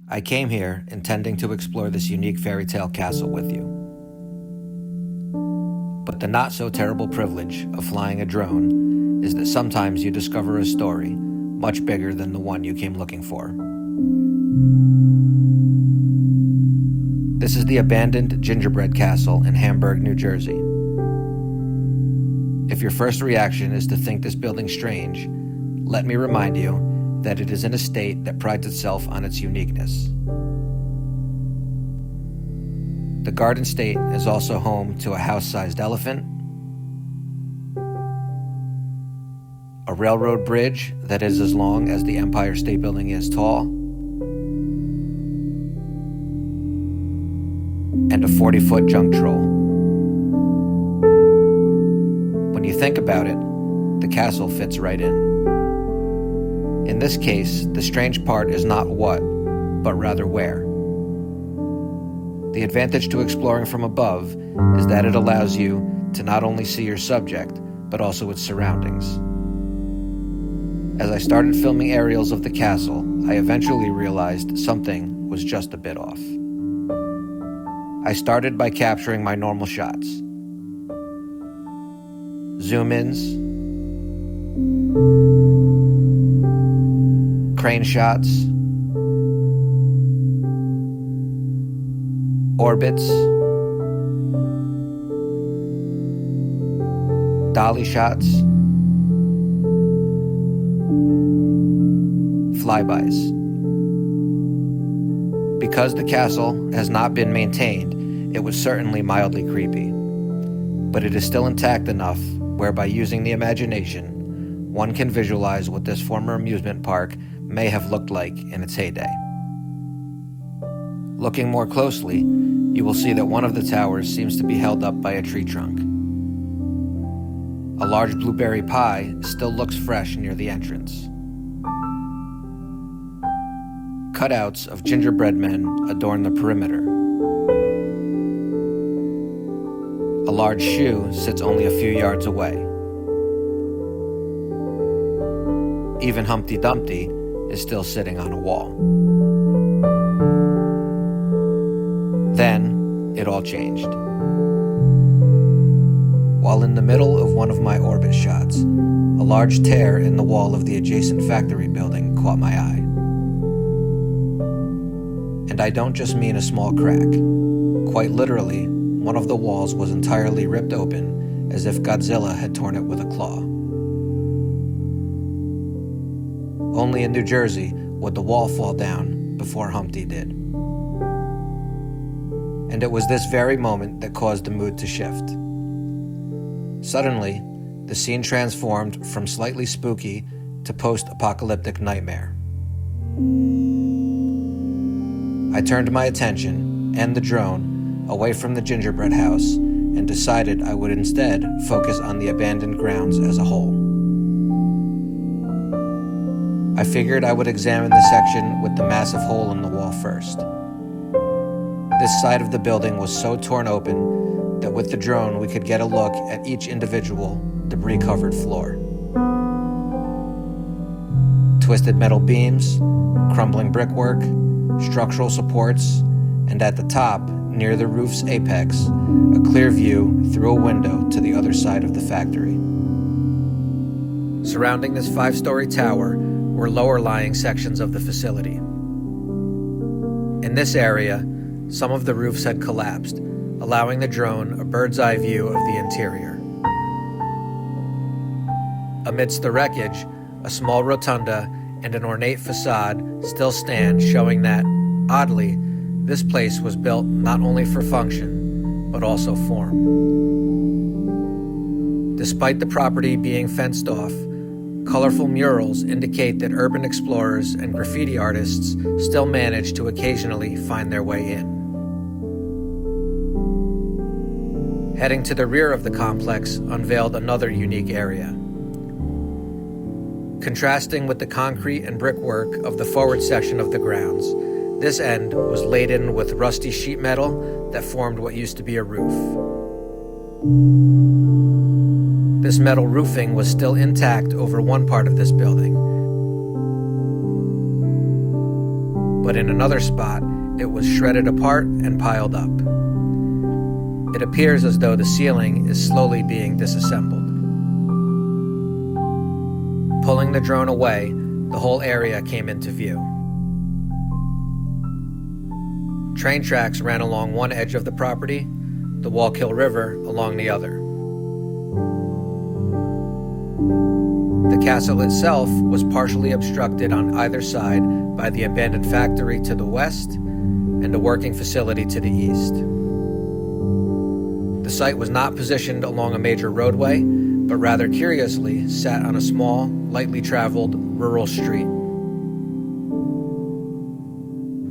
I came here intending to explore this unique fairy tale castle with you. But the not-so-terrible privilege of flying a drone is that sometimes you discover a story much bigger than the one you came looking for. This is the abandoned Gingerbread Castle in Hamburg, New Jersey. If your first reaction is to think this building strange, let me remind you that it is in a state that prides itself on its uniqueness. The Garden State is also home to a house-sized elephant, a railroad bridge that is as long as the Empire State Building is tall, and a 40-foot junk troll. When you think about it, the castle fits right in. In this case, the strange part is not what, but rather where. The advantage to exploring from above is that it allows you to not only see your subject, but also its surroundings. As I started filming aerials of the castle, I eventually realized something was just a bit off. I started by capturing my normal shots. Zoom-ins, crane shots, orbits, dolly shots, flybys. Because the castle has not been maintained, it was certainly mildly creepy, but it is still intact enough whereby using the imagination, one can visualize what this former amusement park may have looked like in its heyday. Looking more closely, you will see that one of the towers seems to be held up by a tree trunk. A large blueberry pie still looks fresh near the entrance. Cutouts of gingerbread men adorn the perimeter. A large shoe sits only a few yards away. Even Humpty Dumpty is still sitting on a wall. Then, it all changed. While in the middle of one of my orbit shots, a large tear in the wall of the adjacent factory building caught my eye. And I don't just mean a small crack. Quite literally, one of the walls was entirely ripped open, as if Godzilla had torn it with a claw. Only in New Jersey would the wall fall down before Humpty did. And it was this very moment that caused the mood to shift. Suddenly, the scene transformed from slightly spooky to post-apocalyptic nightmare. I turned my attention, and the drone, away from the gingerbread house and decided I would instead focus on the abandoned grounds as a whole. I figured I would examine the section with the massive hole in the wall first. This side of the building was so torn open that with the drone we could get a look at each individual debris-covered floor. Twisted metal beams, crumbling brickwork, structural supports, and at the top, near the roof's apex, a clear view through a window to the other side of the factory. Surrounding this 5-story tower were lower-lying sections of the facility. In this area, some of the roofs had collapsed, allowing the drone a bird's-eye view of the interior. Amidst the wreckage, a small rotunda and an ornate facade still stand, showing that, oddly, this place was built not only for function, but also form. Despite the property being fenced off, colorful murals indicate that urban explorers and graffiti artists still manage to occasionally find their way in. Heading to the rear of the complex unveiled another unique area. Contrasting with the concrete and brickwork of the forward section of the grounds, this end was laden with rusty sheet metal that formed what used to be a roof. This metal roofing was still intact over one part of this building. but in another spot, it was shredded apart and piled up. It appears as though the ceiling is slowly being disassembled. Pulling the drone away, the whole area came into view. Train tracks ran along one edge of the property, the Wallkill River along the other. The castle itself was partially obstructed on either side by the abandoned factory to the west and a working facility to the east. The site was not positioned along a major roadway, but rather curiously sat on a small, lightly traveled rural street.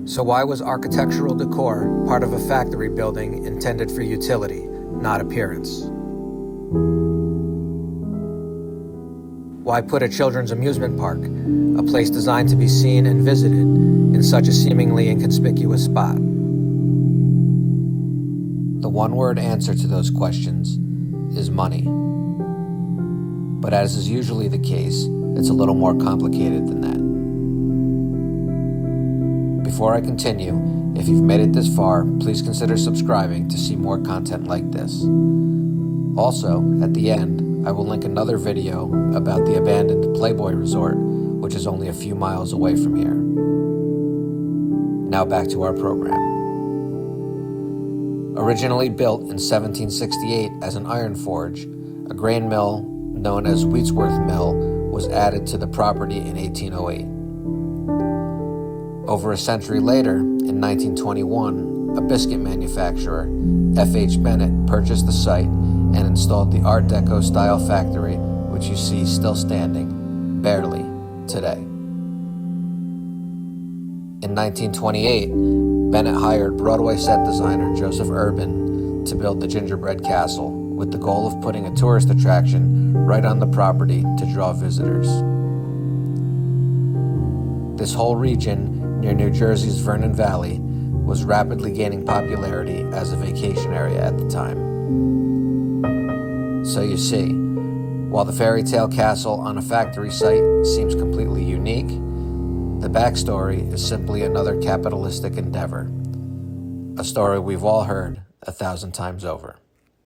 So why was architectural decor part of a factory building intended for utility, not appearance? Why put a children's amusement park, a place designed to be seen and visited, in such a seemingly inconspicuous spot? The one-word answer to those questions is money. But as is usually the case, it's a little more complicated than that. Before I continue, if you've made it this far, please consider subscribing to see more content like this. Also, at the end, I will link another video about the abandoned Playboy Resort, which is only a few miles away from here. Now back to our program. Originally built in 1768 as an iron forge, a grain mill known as Wheatsworth Mill was added to the property in 1808. Over a century later, in 1921, a biscuit manufacturer, F.H. Bennett, purchased the site and installed the Art Deco style factory, which you see still standing, barely, today. In 1928, Bennett hired Broadway set designer Joseph Urban to build the Gingerbread Castle, with the goal of putting a tourist attraction right on the property to draw visitors. This whole region, near New Jersey's Vernon Valley, was rapidly gaining popularity as a vacation area at the time. So you see, while the fairytale castle on a factory site seems completely unique, the backstory is simply another capitalistic endeavor, a story we've all heard 1,000 times over.